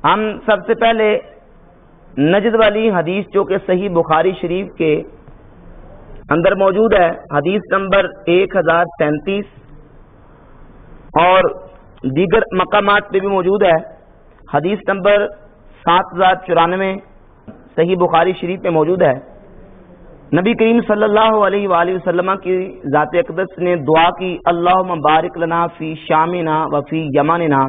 ہم سب سے پہلے نجد والی حدیث جو کہ صحیح بخاری شریف کے اندر موجود ہے، حدیث نمبر 1037 اور دیگر مقامات پہ بھی موجود ہے، حدیث نمبر 7094 صحیح بخاری شریف میں موجود ہے۔ نبی کریم صلی اللہ علیہ وآلہ وسلم کی ذات اقدس نے دعا کی، اللہم بارک لنا فی شامنا وفی یمننا،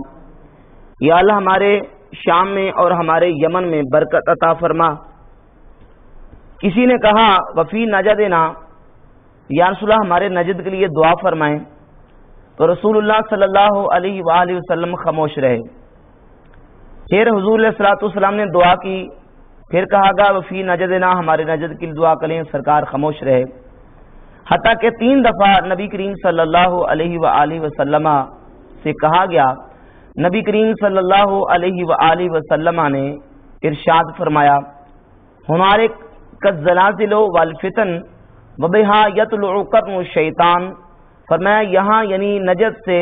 یا اللہ ہمارے شام میں اور ہمارے یمن میں برکت عطا فرما۔ کسی نے کہا وفی نجدنا، یا رسول اللہ ہمارے نجد کے لیے دعا فرمائیں، تو رسول اللہ صلی اللہ علیہ وآلہ وسلم خاموش رہے۔ پھر حضور علیہ الصلوۃ والسلام نے دعا کی، پھر کہا گا وفی نجدنا، ہمارے نجد کی دعا کریں، سرکار خاموش رہے۔ حتیٰ کہ 3 دفعہ نبی کریم صلی اللہ علیہ وآلہ وسلم سے کہا گیا، نبی کریم صلی اللہ علیہ وآلہ وسلم نے ارشاد فرمایا، ہمارے کالزلازل والفتن وبہا یطلع قرن الشیطان، فرمایا یہاں یعنی نجد سے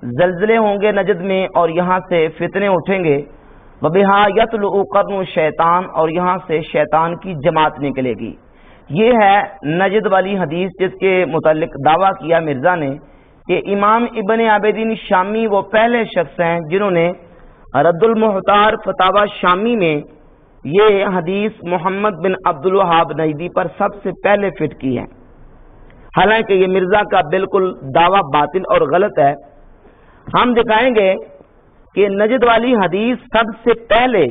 زلزلے ہوں گے نجد میں، اور یہاں سے فتنے اٹھیں گے، وبہا یطلع قرن الشیطان، اور یہاں سے شیطان کی جماعت نکلے گی۔ یہ ہے نجد والی حدیث جس کے متعلق دعویٰ کیا مرزا نے کہ امام ابن عابدین شامی وہ پہلے شخص ہیں جنہوں نے رد المحتار فتاوی شامی میں یہ حدیث محمد بن عبد الوہاب نجدی پر سب سے پہلے فٹ کی ہے، حالانکہ یہ مرزا کا بالکل دعویٰ باطل اور غلط ہے۔ ہم دکھائیں گے کہ نجد والی حدیث سب سے پہلے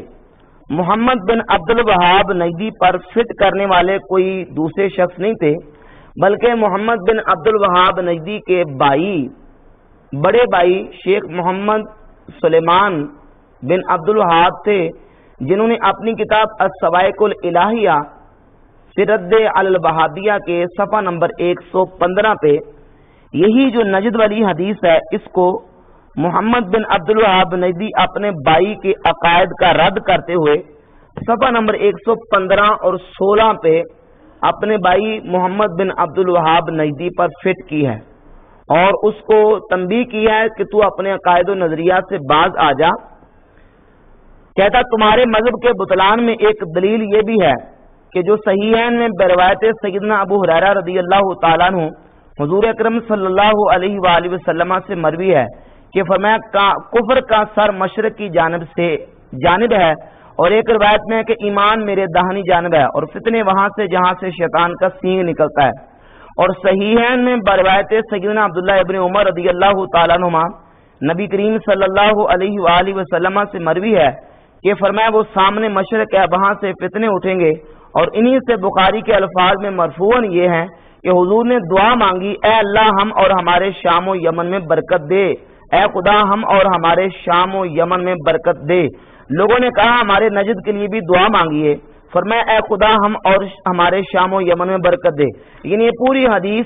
محمد بن عبد الوہاب نجدی پر فٹ کرنے والے کوئی دوسرے شخص نہیں تھے، بلکہ محمد بن عبد الوہاب نجدی کے بڑے بھائی شیخ محمد سلیمان بن عبد الوہاب تھے، جنہوں نے اپنی کتاب الصواعق الالہیہ فی رد علی الوہابیہ کے صفحہ نمبر 115 پہ یہی جو نجد والی حدیث ہے، اس کو محمد بن عبد الوہاب نجدی اپنے بھائی کے عقائد کا رد کرتے ہوئے صفحہ نمبر 115 اور 16 پہ اپنے بھائی محمد بن عبد الوہاب نجدی پر فٹ کی ہے، اور اس کو تنبیہ کی ہے کہ تو اپنے عقائد و نظریات سے باز آ جا۔ کہتا تمہارے مذہب کے بطلان میں ایک دلیل یہ بھی ہے کہ جو صحیحین میں بروایت سیدنا ابو ہریرہ رضی اللہ تعالیٰ عنہ حضور اکرم صلی اللہ علیہ وآلہ وسلم سے مروی ہے کہ فرمایا کفر کا سر مشرق کی جانب ہے، اور ایک روایت میں ہے کہ ایمان میرے داہنی جانب ہے، اور فتنے وہاں سے جہاں سے شیطان کا سینگ نکلتا ہے۔ اور صحیحین میں بروایت سیدنا عبداللہ ابن عمر رضی اللہ تعالیٰ عنہما نبی کریم صلی اللہ علیہ وآلہ وسلم سے مروی ہے کہ فرمایا وہ سامنے مشرق ہے، وہاں سے فتنے اٹھیں گے، اور انہی سے بخاری کے الفاظ میں مرفوعاً یہ ہیں کہ حضور نے دعا مانگی، اے اللہ ہم اور ہمارے شام و یمن میں برکت دے، اے خدا ہم اور ہمارے شام و یمن میں برکت دے۔ لوگوں نے کہا ہمارے نجد کے لیے بھی دعا مانگیے، فرمایا اے خدا ہم اور ہمارے شام و یمن میں برکت دے۔ یعنی یہ پوری حدیث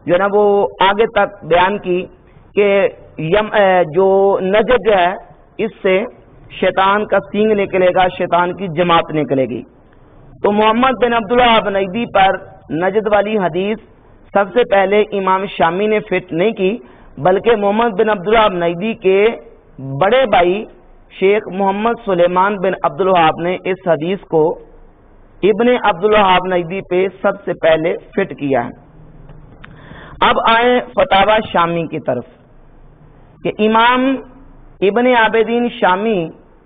جو ہے نا وہ آگے تک بیان کی کہ جو نجد ہے اس سے شیطان کا سینگ نکلے گا، شیطان کی جماعت نکلے گی۔ تو محمد بن عبد الوہاب نجدی پر نجد والی حدیث سب سے پہلے امام شامی نے فٹ نہیں کی، بلکہ محمد بن عبد الوہاب نجدی کے بڑے بھائی شیخ محمد سلیمان بن عبد الوہاب نے اس حدیث کو ابن عبد الوہاب نجدی پہ سب سے پہلے فٹ کیا ہے۔ اب آئیں فتاوی شامی کی طرف کہ امام ابن عابدین شامی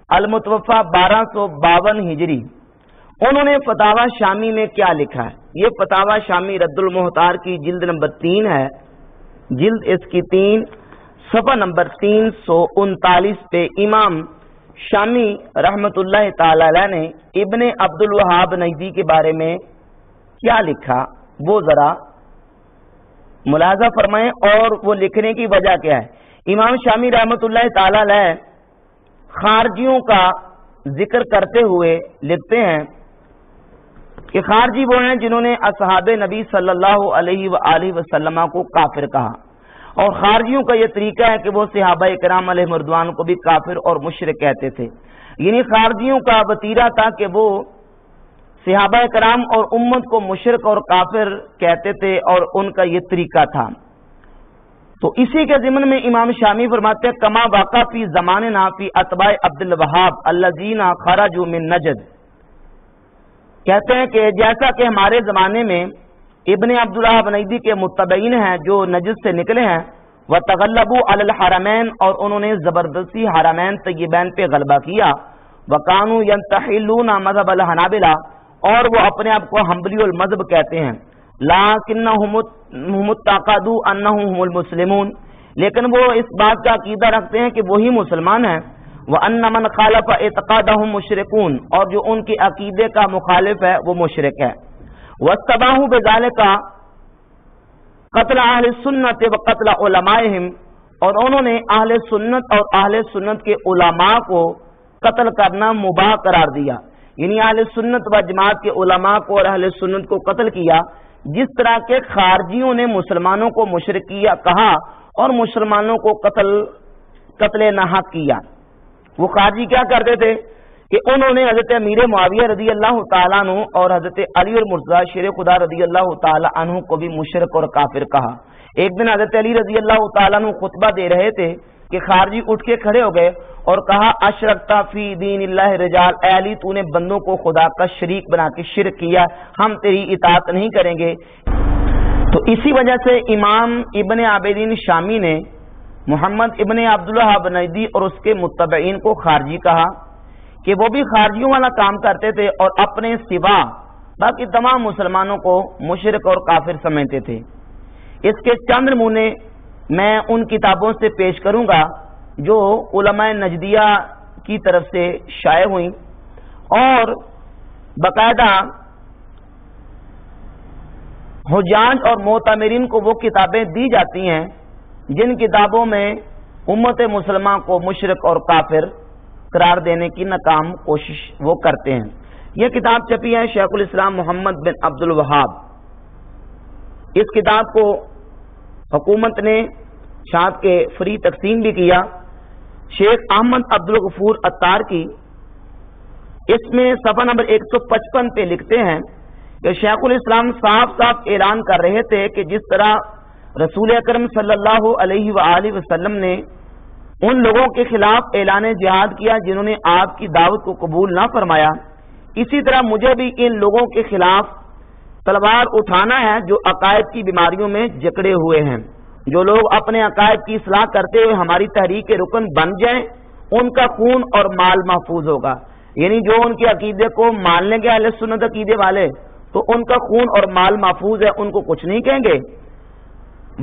المتوفہ 1252 ہجری، انہوں نے فتاوی شامی میں کیا لکھا ہے؟ یہ فتاوی شامی رد المحتار کی جلد نمبر 3 ہے، جلد اس کی 3 صفحہ نمبر 339 پہ امام شامی رحمت اللہ تعالی علیہ نے ابن عبد الوہاب نجدی کے بارے میں کیا لکھا وہ ذرا ملاحظہ فرمائیں، اور وہ لکھنے کی وجہ کیا ہے۔ امام شامی رحمت اللہ تعالی علیہ خارجیوں کا ذکر کرتے ہوئے لکھتے ہیں کہ خارجی وہ ہیں جنہوں نے اصحاب نبی صلی اللہ علیہ وآلہ وسلم کو کافر کہا، اور خارجیوں کا یہ طریقہ ہے کہ وہ صحابہ کرام علیہ رضوان کو بھی کافر اور مشرک کہتے تھے۔ یعنی خارجیوں کا وتیرہ تھا کہ وہ صحابہ کرام اور امت کو مشرک اور کافر کہتے تھے، اور ان کا یہ طریقہ تھا۔ تو اسی کے ضمن میں امام شامی فرماتے ہیں کما واقع فی زماننا فی اتباع عبد الوہاب الذین خرجوا من نجد، کہتے ہیں کہ جیسا کہ ہمارے زمانے میں ابن عبدالوہاب نجدی کے متبعین ہیں جو نجد سے نکلے ہیں، وتغلبوا علی الحرمین، اور انہوں نے زبردستی حرمین طیبین پہ غلبہ کیا، وکانوا ینتحلون مذہب الحنابلہ، اور وہ اپنے آپ کو حنبلی المذہب کہتے ہیں، لیکنہم اعتقدوا انہم هم المسلمون، لیکن وہ اس بات کا عقیدہ رکھتے ہیں کہ وہی مسلمان ہیں، وَأَنَّ مَنْ خَالَفَ اعتقادهم مشرکون، اور جو ان کے عقیدے کا مخالف ہے وہ مشرک ہے، وَاسْتَبَاحُوا بِذَلِكَ قتل اہل سنت و قتل علمائہم، اور انہوں نے اہل سنت اور اہل سنت کے علماء کو قتل کرنا مباح قرار دیا، یعنی اہل سنت و جماعت کے علماء کو اور اہل سنت کو قتل کیا، جس طرح کے خارجیوں نے مسلمانوں کو مشرک کیا کہا اور مسلمانوں کو قتل ناحق کیا۔ وہ خارجی کیا کرتے تھے کہ انہوں نے حضرت امیر معاویہ رضی اللہ تعالیٰ عنہ اور حضرت علی المرتضیٰ شیر خدا رضی اللہ تعالیٰ عنہ کو بھی مشرک اور کافر کہا۔ ایک دن حضرت علی رضی اللہ تعالیٰ عنہ خطبہ دے رہے تھے کہ خارجی اٹھ کے کھڑے ہو گئے اور کہا اشرکتا فی دین اللہ رجال، اے علی تو نے بندوں کو خدا کا شریک بنا کے شرک کیا، ہم تیری اطاعت نہیں کریں گے۔ تو اسی وجہ سے امام ابن عابدین شامی نے محمد ابن عبدالوہاب نجدی اور اس کے متبعین کو خارجی کہا کہ وہ بھی خارجیوں والا کام کرتے تھے اور اپنے سوا باقی تمام مسلمانوں کو مشرک اور کافر سمجھتے تھے۔ اس کے چند نمونے میں ان کتابوں سے پیش کروں گا جو علماء نجدیہ کی طرف سے شائع ہوئیں، اور باقاعدہ حجاج اور معتمرین کو وہ کتابیں دی جاتی ہیں جن کتابوں میں امت مسلمہ کو مشرک اور کافر قرار دینے کی ناکام کوشش وہ کرتے ہیں۔ یہ کتاب چھپی ہے شیخ الاسلام محمد بن عبد الوہاب۔ اس کتاب کو حکومت نے شاعت کے فری تقسیم بھی کیا۔ شیخ احمد عبدالغفور عطار کی اس میں صفحہ نمبر 155 پہ لکھتے ہیں کہ شیخ الاسلام صاف صاف اعلان کر رہے تھے کہ جس طرح رسول اکرم صلی اللہ علیہ وآلہ وسلم نے ان لوگوں کے خلاف اعلان جہاد کیا جنہوں نے آپ کی دعوت کو قبول نہ فرمایا، اسی طرح مجھے بھی ان لوگوں کے خلاف تلوار اٹھانا ہے جو عقائد کی بیماریوں میں جکڑے ہوئے ہیں۔ جو لوگ اپنے عقائد کی اصلاح کرتے ہوئے ہماری تحریک کے رکن بن جائیں ان کا خون اور مال محفوظ ہوگا، یعنی جو ان کے عقیدے کو مان لیں گے اہل سنت عقیدے والے تو ان کا خون اور مال محفوظ ہے، ان کو کچھ نہیں کہیں گے،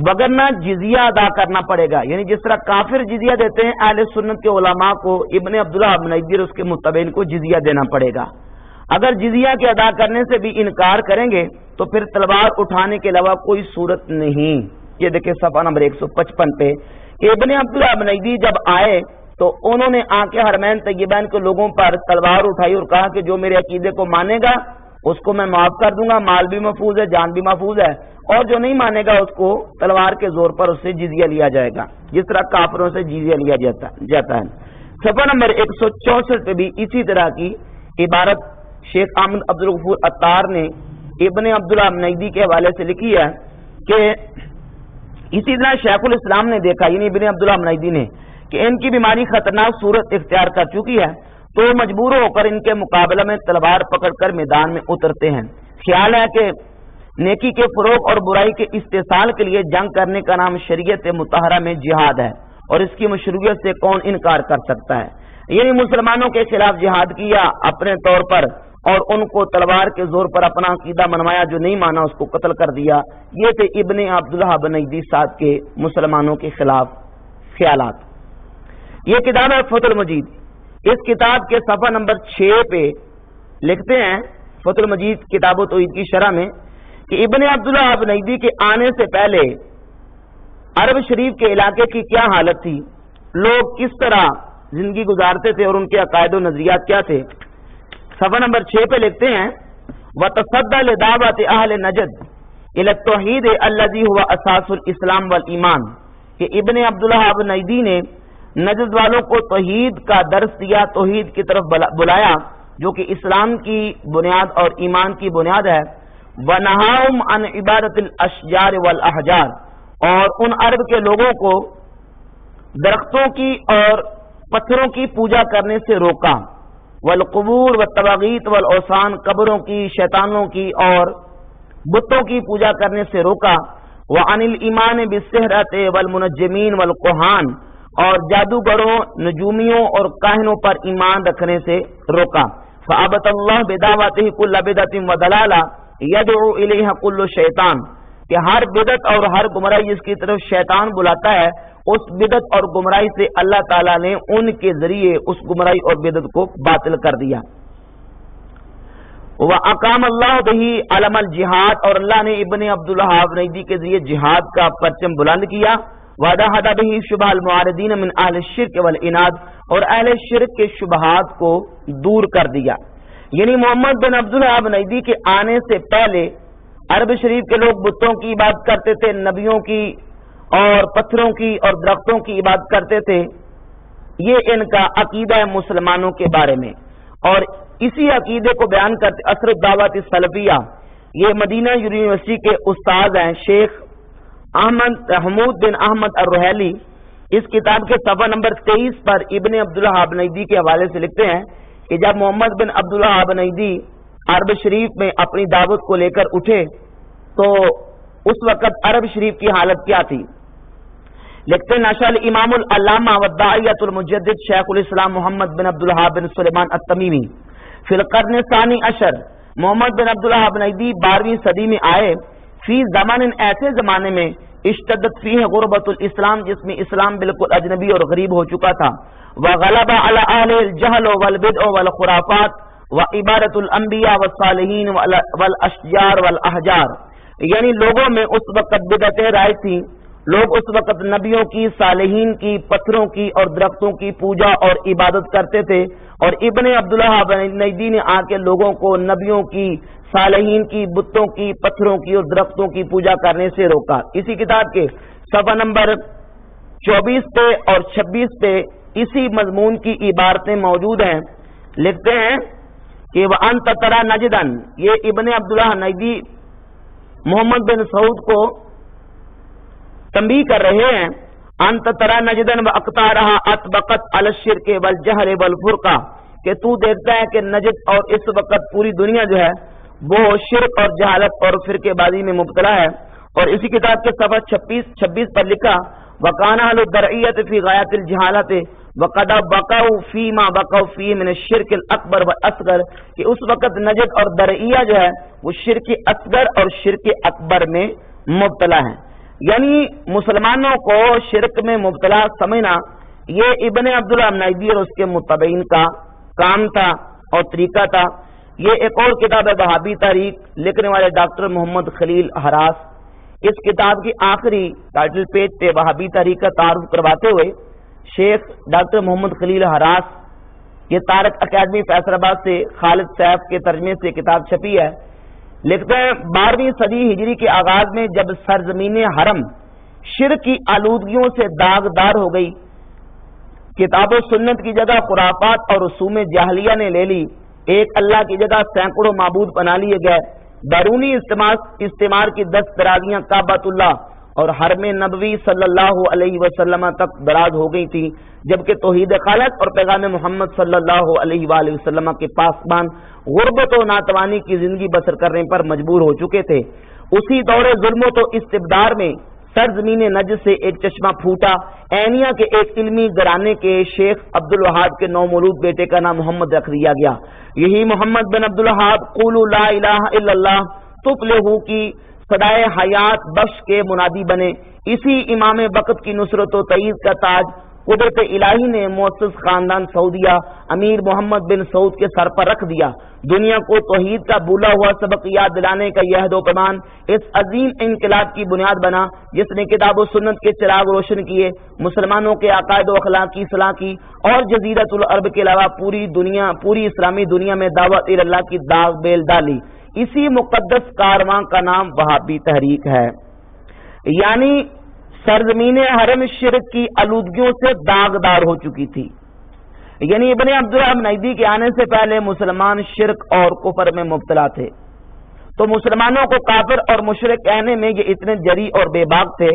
وگرنہ جزیہ ادا کرنا پڑے گا، یعنی جس طرح کافر جزیہ دیتے ہیں اہل سنت کے علماء کو ابن عبدالوہاب نجدی اور اس کے متبعین کو جزیہ دینا پڑے گا۔ اگر جزیہ کے ادا کرنے سے بھی انکار کریں گے تو پھر تلوار اٹھانے کے علاوہ کوئی صورت نہیں۔ یہ دیکھیں صفحہ نمبر 155 پہ کہ ابن عبدالوہاب نجدی جب آئے تو انہوں نے آ کے حرمین طیبین کے لوگوں پر تلوار اٹھائی اور کہا کہ جو میرے عقیدے کو مانے گا اس کو میں معاف کر دوں گا، مال بھی محفوظ ہے، جان بھی محفوظ ہے، اور جو نہیں مانے گا اس کو تلوار کے زور پر اس سے جزیہ لیا جائے گا، جس طرح کافروں سے جزیہ لیا جاتا ہے۔ صفحہ نمبر 164 پہ بھی اسی طرح کی عبارت شیخ احمد عبدالغفور عطار نے ابن عبدالوہاب نجدی کے حوالے سے لکھی ہے کہ اسی طرح شیخ الاسلام نے دیکھا، یعنی ابن عبدالوہاب نجدی نے، کہ ان کی بیماری خطرناک صورت اختیار کر چکی ہے تو مجبور ہو کر ان کے مقابلہ میں تلوار پکڑ کر میدان میں اترتے ہیں۔ خیال ہے کہ نیکی کے فروغ اور برائی کے استحصال کے لیے جنگ کرنے کا نام شریعت مطہرہ میں جہاد ہے، اور اس کی مشروعیت سے کون انکار کر سکتا ہے۔ یعنی مسلمانوں کے خلاف جہاد کیا اپنے طور پر اور ان کو تلوار کے زور پر اپنا عقیدہ منوایا، جو نہیں مانا اس کو قتل کر دیا۔ یہ تھے ابن عبدالوہاب نجدی صاحب کے مسلمانوں کے خلاف خیالات۔ یہ کتاب ہے فتح المجید۔ اس کتاب کے صفحہ نمبر 6 پہ لکھتے ہیں فتح المجید کتاب و توحید کی شرح میں کہ ابن عبدالوہاب نجدی کے آنے سے پہلے عرب شریف کے علاقے کی کیا حالت تھی، لوگ کس طرح زندگی گزارتے تھے اور ان کے عقائد و نظریات کیا تھے۔ صفحہ نمبر 6 پہ لکھتے ہیں وَتَصَدَّى لِدَعْوَةِ أَهْلِ نَجْدٍ إِلَى التَّوْحِيدِ الَّذِي هُوَ أَسَاسُ الْإِسْلَامِ وَالْإِيمَانِ، کہ ابن عبدالوہاب نجدی نے نجد والوں کو توحید کا درس دیا، توحید کی طرف بلایا جو کہ اسلام کی بنیاد اور ایمان کی بنیاد ہے۔ وَنَهَاهُمْ عَنْ عِبَادَةِ الْأَشْجَارِ وَالْأَحْجَارِ، اور ان عرب کے لوگوں کو درختوں کی اور پتھروں کی پوجا کرنے سے روکا، والقبور والطواغیت والاوثان، قبروں کی، شیطانوں کی اور بتوں کی پوجا کرنے سے روکا، وعن الایمان بالسحرۃ والمنجمین والکہان، اور جادوگروں، نجومیوں اور کاہنوں پر ایمان رکھنے سے روکا، فابت اللہ بدعوتہ کل بدعۃ وضلالہ یدعو الیہا کل شیطان، کہ ہر بدعت اور ہر گمراہی جس کی طرف شیطان بلاتا ہے، اس بدعت اور گمراہی سے اللہ تعالیٰ نے ان کے ذریعے اس گمراہی اور بدعت کو باطل کر دیا۔ وَأَقَامَ اللَّهُ بِهِ عَلَمَ الْجِهَادِ، اور اللہ نے ابن عبدالوہاب نجدی کے ذریعے جہاد کا پرچم بلند کیا، وَدَحَضَ بِهِ شُبْهَ الْمُعَارِضِينَ مِنْ أَهْلِ الشِّرْكِ وَالْإِنَادِ، اور اہل شرک کے شبہات کو دور کر دیا۔ یعنی محمد بن عبدالوہاب نجدی کے آنے سے پہلے عرب شریف کے لوگ بتوں کی عبادت کرتے تھے، نبیوں کی اور پتھروں کی اور درختوں کی عبادت کرتے تھے۔ یہ ان کا عقیدہ ہے مسلمانوں کے بارے میں، اور اسی عقیدے کو بیان کرتے اثر الدعوت السلفیہ، یہ مدینہ یونیورسٹی کے استاد ہیں شیخ حمود بن احمد الرحیلی، اس کتاب کے صفحہ نمبر 23 پر ابن عبدالوہاب نجدی کے حوالے سے لکھتے ہیں کہ جب محمد بن عبدالوہاب نجدی عرب شریف میں اپنی دعوت کو لے کر اٹھے تو اس وقت عرب شریف کی حالت کیا تھی؟ لکھتے نشأ امام العلامہ والداعیۃ المجدد شیخ الاسلام محمد بن عبدالوہاب بن سلیمان التمیمی فی القرن الثانی عشر، محمد بن عبدالوہاب نجدی 12ویں صدی میں آئے، فی زمان، ایسے زمانے میں اشتدت فیہ غربت الاسلام، جس میں اسلام بالکل اجنبی اور غریب ہو چکا تھا، وغلب علی اہل الجہل والبدع والخرافات وعبادت الانبیاء والصالحین والاشجار والاحجار، یعنی لوگوں میں اس وقت بدعتیں رائج تھیں، لوگ اس وقت نبیوں کی، صالحین کی، پتھروں کی اور درختوں کی پوجا اور عبادت کرتے تھے، اور ابن عبدالوہاب نجدی نے آ کے لوگوں کو نبیوں کی، صالحین کی، بتوں کی، پتھروں کی اور درختوں کی پوجا کرنے سے روکا۔ اسی کتاب کے صفحہ نمبر 24 پہ اور 26 پہ اسی مضمون کی عبارتیں موجود ہیں۔ لکھتے ہیں کہ وَأَنْتَ تَرَى نَجْدًا، یہ ابن عبداللہ نجدی محمد بن سعود کو تنبیہ کر رہے ہیں، انت ترى نجدا واقطارها اطبقت على الشرك والجهل والفرقہ، کہ تو دیکھتا ہے کہ نجد اور اس وقت پوری دنیا جو ہے وہ شرک اور جہالت اور فرقے بازی میں مبتلا ہے۔ اور اسی کتاب کے صفحہ 26 پر لکھا وَكَانَ أَهْلُ الدَّرْعِيَّةِ فِي غَايَةِ الْجَهَالَةِ وَقَدْ وَقَعُوا فِي مَا وَقَعُوا فِيهِ مِنَ الشِّرْكِ الْأَكْبَرِ وَالْأَصْغَرِ، کہ اس وقت نجد اور درعیہ جو ہے وہ شرک اصغر اور شرک اکبر میں مبتلا ہے۔ یعنی مسلمانوں کو شرک میں مبتلا سمجھنا یہ ابن عبداللہ نجدی اور اس کے متبعین کا کام تھا اور طریقہ تھا۔ یہ ایک اور کتاب ہے وہابی تحریک، لکھنے والے ڈاکٹر محمد خلیل ہراس، اس کتاب کی آخری ٹائٹل پیج پہ وہابی تحریک کا تعارف کرواتے ہوئے شیخ ڈاکٹر محمد خلیل ہراس، یہ تارک اکیڈمی فیصل آباد سے خالد سیف کے ترجمے سے کتاب چھپی ہے، لکھتے ہیں 12ویں صدی ہجری کے آغاز میں جب سرزمین حرم شرک کی آلودگیوں سے داغدار ہو گئی، کتاب و سنت کی جگہ خرافات اور رسوم جاہلیہ نے لے لی، ایک اللہ کی جگہ سینکڑوں معبود بنا لیے گئے، بیرونی استعمار کی دست درازیاں کعبۃ اللہ اور حرم نبوی صلی اللہ علیہ وسلم تک دراز ہو گئی تھی، جبکہ توحید خالق اور پیغام محمد صلی اللہ علیہ وآلہ وسلم کے پاسبان غربت و ناتوانی کی زندگی بسر کرنے پر مجبور ہو چکے تھے۔ اسی دور ظلم و استبدار میں سرزمین نجد سے ایک چشمہ پھوٹا، عینیہ کے ایک علمی گھرانے کے شیخ عبدالوہاب کے نومولود بیٹے کا نام محمد رکھ دیا گیا۔ یہی محمد بن عبدالوہاب قولوا لا الہ الا اللہ تفلحوا کی صدائے حیات بخش کے منادی بنے۔ اسی امام وقت کی نصرت و تائید کا تاج قدرت الہی نے مؤسس خاندان سعودیہ امیر محمد بن سعود کے سر پر رکھ دیا۔ دنیا کو توحید کا بھولا ہوا سبق یاد دلانے کا یہ عہد و پیمان اس عظیم انقلاب کی بنیاد بنا جس نے کتاب و سنت کے چراغ روشن کیے، مسلمانوں کے عقائد و اخلاق کی اصلاح کی اور جزیرۃ العرب کے علاوہ پوری اسلامی دنیا میں دعوت اللہ کی داغ بیل ڈالی۔ اسی مقدس کارواں کا نام وہابی تحریک ہے۔ یعنی سرزمین حرم شرک کی آلودگیوں سے داغدار ہو چکی تھی۔ یعنی ابن عبدالوہاب نجدی کے آنے سے پہلے مسلمان شرک اور کفر میں مبتلا تھے، تو مسلمانوں کو کافر اور مشرک کہنے میں یہ اتنے جری اور بے باک تھے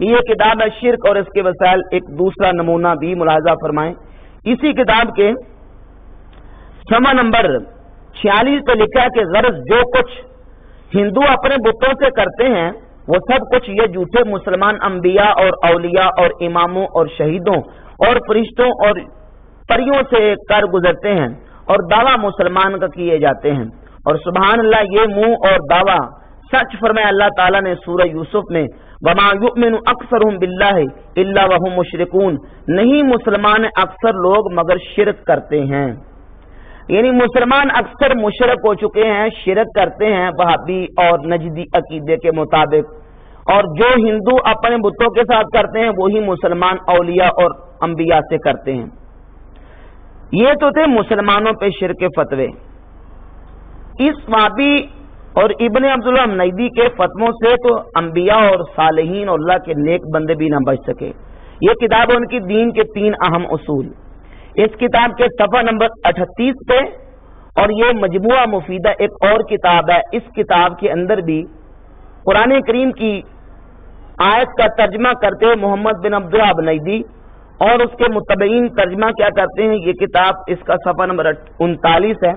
یہ کتاب ہے شرک اور اس کے وسائل، ایک دوسرا نمونہ بھی ملاحظہ فرمائیں۔ اسی کتاب کے صفحہ نمبر 46 پہ لکھا ہے کہ غرض جو کچھ ہندو اپنے بتوں سے کرتے ہیں وہ سب کچھ یہ جھوٹے مسلمان انبیاء اور اولیاء اور اماموں اور شہیدوں اور فرشتوں اور پریوں سے کر گزرتے ہیں اور دعویٰ مسلمان کا کیے جاتے ہیں۔ اور سبحان اللہ، یہ منہ اور دعویٰ سچ فرمایا اللہ تعالیٰ نے سورہ یوسف میں، وما یؤمن اکثرهم باللہ الا وهم مشرکون، نہیں مسلمان اکثر لوگ مگر شرک کرتے ہیں، یعنی مسلمان اکثر مشرک ہو چکے ہیں، شرک کرتے ہیں وہابی اور نجدی عقیدے کے مطابق، اور جو ہندو اپنے بتوں کے ساتھ کرتے ہیں وہی مسلمان اولیاء اور انبیاء سے کرتے ہیں۔ یہ تو تھے مسلمانوں پہ شرک فتوے۔ اس وہابی اور ابن عبداللہ نیدی کے فتووں سے تو انبیاء اور صالحین اور اللہ کے نیک بندے بھی نہ بچ سکے۔ یہ کتاب ہے ان کی دین کے 3 اہم اصول، اس کتاب کے صفحہ نمبر 38 پہ، اور یہ مجموعہ مفیدہ ایک اور کتاب ہے، اس کتاب کے اندر بھی قرآن کریم کی آیت کا ترجمہ کرتے ہوئے محمد بن عبدالوہاب نیدی اور اس کے متبعین ترجمہ کیا کرتے ہیں۔ یہ کتاب اس کا صفحہ نمبر 39 ہے۔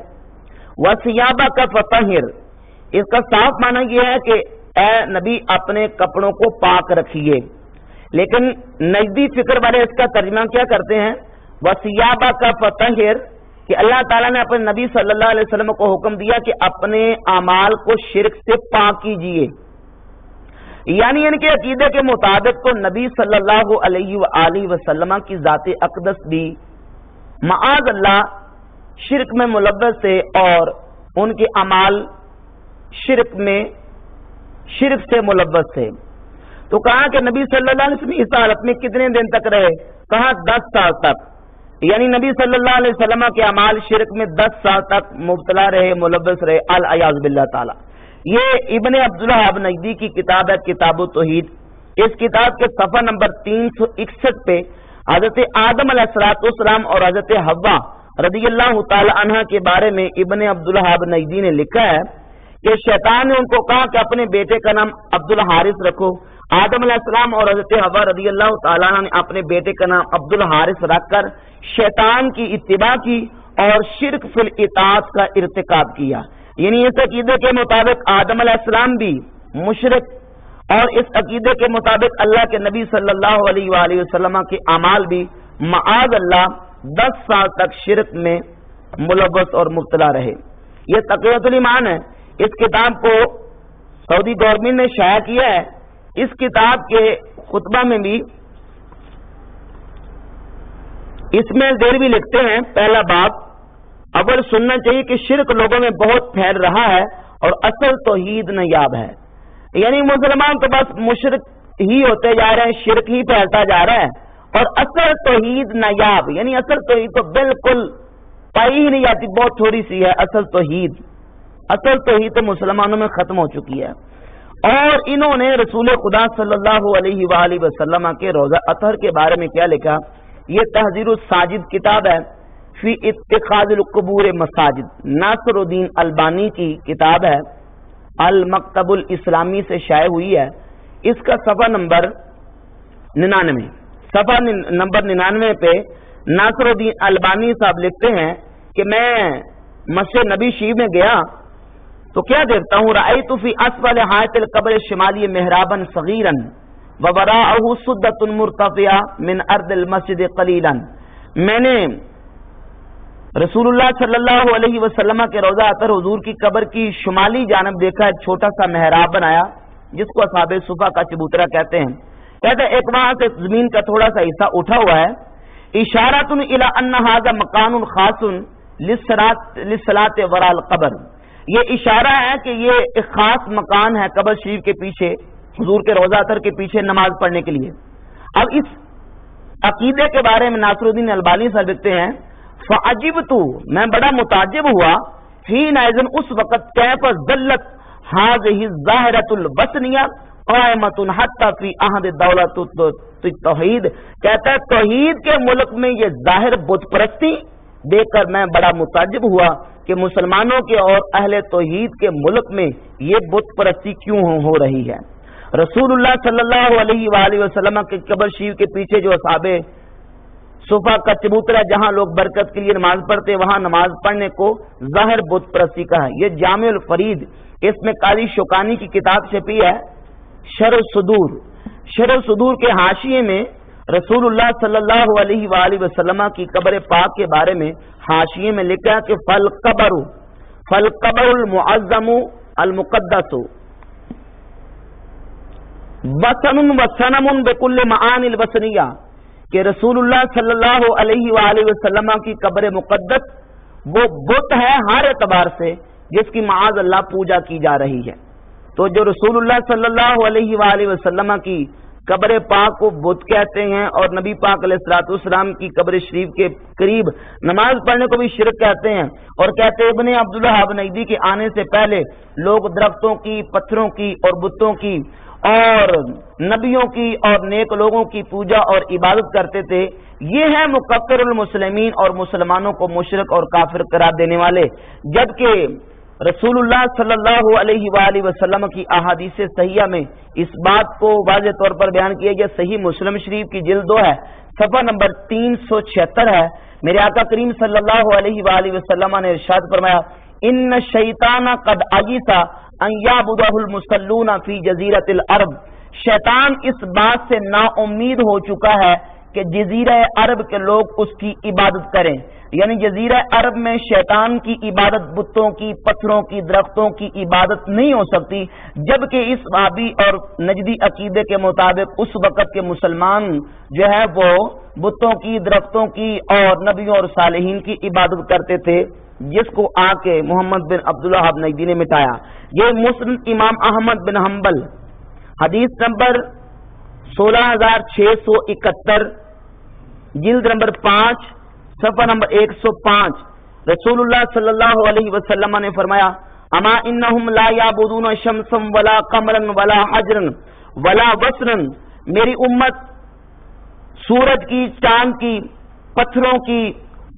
وَثِيَابَكَ فَطَهِّرْ، اس کا صاف معنی یہ ہے کہ اے نبی اپنے کپڑوں کو پاک رکھیے، لیکن نجدی فکر والے اس کا ترجمہ کیا کرتے ہیں، وَثِيَابَكَ فَطَهِّرْ، کہ اللہ تعالیٰ نے اپنے نبی صلی اللہ علیہ وسلم کو حکم دیا کہ اپنے اعمال کو شرک سے پاک کیجیے، یعنی ان کے عقیدے کے مطابق تو نبی صلی اللہ علیہ وآلہ وسلم کی ذات اقدس بھی معاذ اللہ شرک میں ملوث تھے، اور ان کے اعمال شرک سے ملوث تھے۔ تو کہا کہ نبی صلی اللہ علیہ وسلم اس حالت میں کتنے دن تک رہے، کہا 10 سال تک، یعنی نبی صلی اللہ علیہ وسلم کے اعمال شرک میں 10 سال تک مبتلا رہے، ملوث رہے، العیاذ باللہ تعالی۔ یہ ابن عبدالوہاب نیدی کی کتاب ہے کتاب التوحید۔ اس کتاب کے صفحہ نمبر 361 پہ حضرت آدم علیہ السلام اور حضرت حوا رضی اللہ تعالی عنہ کے بارے میں ابن عبدالوہاب نیدی نے لکھا ہے کہ شیطان نے ان کو کہا کہ اپنے بیٹے کا نام عبد الحارث رکھو۔ آدم علیہ السلام اور حضرت حوا رضی اللہ تعالیٰ عنہ نے اپنے بیٹے کا نام عبد الحارث رکھ کر شیطان کی اتباع کی اور شرک فی الاطاعت کا ارتکاب کیا، یعنی اس عقیدے کے مطابق آدم علیہ السلام بھی مشرک، اور اس عقیدے کے مطابق اللہ کے نبی صلی اللہ علیہ وآلہ وسلم کے اعمال بھی معاذ اللہ 10 سال تک شرک میں ملوث اور مبتلا رہے۔ یہ تقویۃ الایمان ہے، اس کتاب کو سعودی گورنمنٹ نے شائع کیا ہے۔ اس کتاب کے خطبہ میں بھی اسماعیل دہلوی لکھتے ہیں، پہلا باب، اول سننا چاہیے کہ شرک لوگوں میں بہت پھیل رہا ہے اور اصل توحید نایاب ہے، یعنی مسلمان تو بس مشرک ہی ہوتے جا رہے ہیں، شرک ہی پھیلتا جا رہا ہے، اور اصل توحید نایاب، یعنی اصل توحید تو بالکل پائی ہی نہیں جاتی، بہت تھوڑی سی ہے اصل توحید۔ اصل توحید تو مسلمانوں میں ختم ہو چکی ہے۔ اور انہوں نے رسول خدا صلی اللہ علیہ وآلہ وسلم کے روضہ اطہر کے بارے میں کیا لکھا، یہ تحذیر الساجد کتاب ہے، فی اتخاذ القبور مساجد، ناصر الدین البانی کی کتاب ہے، المکتب الاسلامی سے شائع ہوئی ہے۔ اس کا صفحہ نمبر 99 پہ ناصر الدین البانی صاحب لکھتے ہیں کہ میں مسجد نبی شریف میں گیا تو کیا دیکھتا ہوں، رأیت فی اسفل حائط القبر الشمالی محرابا صغیرا ووراءہ سدۃ مرتفعہ من ارض المسجد قلیلا، میں نے رسول اللہ صلی اللہ علیہ وسلم کے روضہ اطہر حضور کی قبر کی شمالی جانب دیکھا، ایک چھوٹا سا محراب بنایا جس کو اصحاب صفا کا چبوترا کہتے ہیں۔ کہتے ہیں ایک وہاں سے زمین کا تھوڑا سا حصہ اٹھا ہوا ہے، اشارۃ الی ان ھذا مکان خاص للصلاۃ وراء القبر، یہ اشارہ ہے کہ یہ ایک خاص مکان ہے قبر شریف کے پیچھے، حضور کے روضہ اطہر کے پیچھے نماز پڑھنے کے لیے۔ اب اس عقیدے کے بارے میں ناصر الدین البانی صاحب لکھتے ہیں، فعجبت، میں بڑا متعجب ہوا، حینئذ اس وقت، کیف ظلت ھذہ الظاہرۃ البصریہ قائمۃ حتی فی عہد دولت التوحید، کہتا ہے توحید کے ملک میں یہ ظاہر بت پرستی دیکھ کر میں بڑا متعجب ہوا کہ مسلمانوں کے اور اہل توحید کے ملک میں یہ بت پرستی کیوں ہو رہی ہے۔ رسول اللہ صلی اللہ علیہ وآلہ وسلم کے قبر شریف کے پیچھے جو اصحاب صفا کا چبوترا جہاں لوگ برکت کے لیے نماز پڑھتے وہاں نماز پڑھنے کو ظاہر بت پرستی کا ہے. یہ جامع الفرید اس میں قاضی شوکانی کی کتاب چھپی ہے شرح الصدور. شرح الصدور کے حاشیے میں رسول اللہ صلی اللہ علیہ وآلہ وسلم کی قبر پاک کے بارے میں حاشیے میں لکھا کہ فالقبر المعظم المقدس وطن وصنم بكل معانی الوطنیہ کہ رسول اللہ صلی اللہ علیہ وآلہ وسلم کی قبر مقدس وہ بت ہے ہر اعتبار سے جس کی معاذ اللہ پوجا کی جا رہی ہے. تو جو رسول اللہ صلی اللہ علیہ وآلہ وسلم کی قبر پاک کو بت کہتے ہیں اور نبی پاک علیہ الصلوۃ والسلام کی قبر شریف کے قریب نماز پڑھنے کو بھی شرک کہتے ہیں. اور کہتے ہیں ابن عبدالوہاب نجدی کے آنے سے پہلے لوگ درختوں کی، پتھروں کی اور بتوں کی اور نبیوں کی اور نیک لوگوں کی پوجا اور عبادت کرتے تھے. یہ ہے مکفر المسلمین اور مسلمانوں کو مشرک اور کافر قرار دینے والے. جبکہ رسول اللہ صلی اللہ علیہ وآلہ وسلم کی احادیث صحیحہ میں اس بات کو واضح طور پر بیان کیا گیا. صحیح مسلم شریف کی جلد 2 ہے، صفحہ نمبر 376 ہے. میرے آقا کریم صلی اللہ علیہ وآلہ وسلم نے ارشاد فرمایا ان الشیطان قد عجز ان یعبدہ المصلون فی جزیرۃ العرب. شیطان اس بات سے نا امید ہو چکا ہے کہ جزیرہ عرب کے لوگ اس کی عبادت کریں. یعنی جزیرہ عرب میں شیطان کی عبادت بتوں کی، پتھروں کی، درختوں کی عبادت نہیں ہو سکتی. جبکہ اس وہابی اور نجدی عقیدے کے مطابق اس وقت کے مسلمان جو ہے وہ بتوں کی، درختوں کی اور نبیوں اور صالحین کی عبادت کرتے تھے، جس کو آ کے محمد بن عبدالوہاب نجدی نے مٹایا. یہ مسند امام احمد بن حنبل حدیث نمبر 16671 جلد نمبر 5 صفحہ نمبر 105. رسول اللہ صلی اللہ علیہ وسلم نے فرمایا اما انہم لا یعبدون شمسا ولا قمرا ولا حجرا ولا وسرا. میری امت سورج کی، چاند کی، پتھروں کی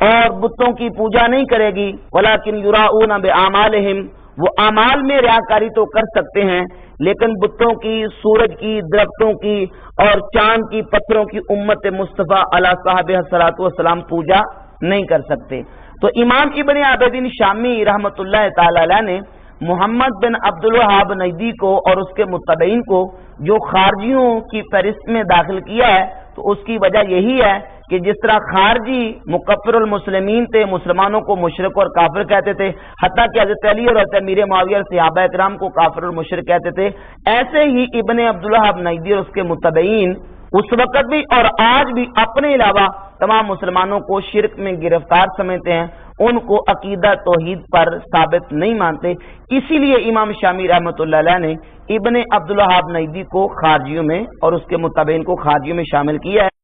اور بتوں کی پوجا نہیں کرے گی. ولیکن یراؤون باعمالہم، وہ اعمال میں ریاکاری تو کر سکتے ہیں لیکن بتوں کی، سورج کی، درختوں کی اور چاند کی، پتھروں کی امت مصطفیٰ علیہ صاحب الصلوۃ والسلام پوجا نہیں کر سکتے. تو امام ابن عابدین شامی رحمۃ اللہ تعالی علیہ نے محمد بن عبدالوہاب نجدی کو اور اس کے متبعین کو جو خارجیوں کی فہرست میں داخل کیا ہے تو اس کی وجہ یہی ہے کہ جس طرح خارجی مکفر المسلمین تھے، مسلمانوں کو مشرک اور کافر کہتے تھے، حتیٰ کہ حضرت علی اور حضرت امیر معاویہ اور صحابہ اکرام کو کافر اور مشرک کہتے تھے، ایسے ہی ابن عبدالوہاب نجدی اور اس کے متبعین اس وقت بھی اور آج بھی اپنے علاوہ تمام مسلمانوں کو شرک میں گرفتار سمجھتے ہیں، ان کو عقیدہ توحید پر ثابت نہیں مانتے. اسی لیے امام شامی رحمۃ اللہ علیہ نے ابن عبدالوہاب نجدی کو خارجیوں میں اور اس کے متبعین کو خارجیوں میں شامل کیا ہے.